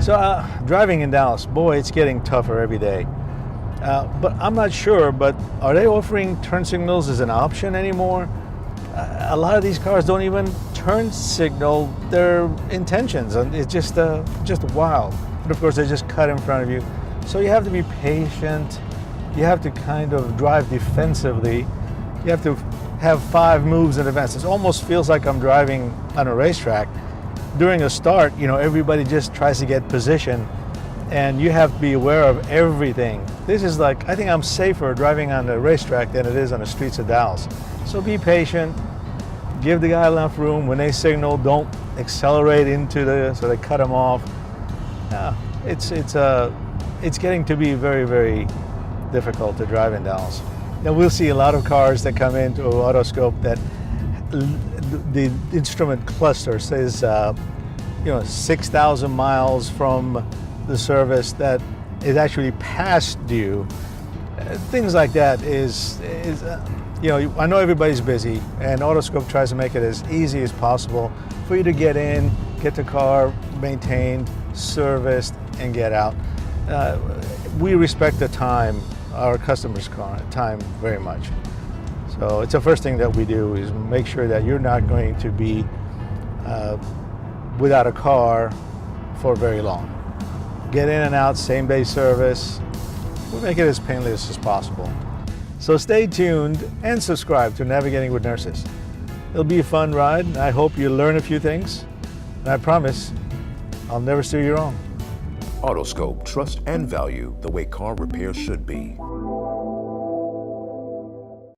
So driving in Dallas, boy, it's getting tougher every day. But I'm not sure, but are they offering turn signals as an option anymore? A lot of these cars don't even turn signal their intentions, and it's just wild. But of course, they just cut in front of you. So you have to be patient. You have to kind of drive defensively. You have to have 5 moves in advance. It almost feels like I'm driving on a racetrack. During a start, everybody just tries to get position, and you have to be aware of everything. This is like, I think I'm safer driving on the racetrack than it is on the streets of Dallas. So be patient, give the guy enough room. When they signal, don't accelerate so they cut them off. It's getting to be very, very difficult to drive in Dallas. Now we'll see a lot of cars that come into Autoscope that the instrument cluster says 6,000 miles from the service that is actually past due. Things like that is I know everybody's busy, and Autoscope tries to make it as easy as possible for you to get in, get the car maintained, serviced, and get out. We respect the time, our customers' time, very much. So it's the first thing that we do is make sure that you're not going to be without a car for very long. Get in and out, same-day service. We'll make it as painless as possible. So stay tuned and subscribe to Navigating with Nerces. It'll be a fun ride, and I hope you learn a few things. And I promise I'll never steer you wrong. Autoscope, trust and value the way car repair should be.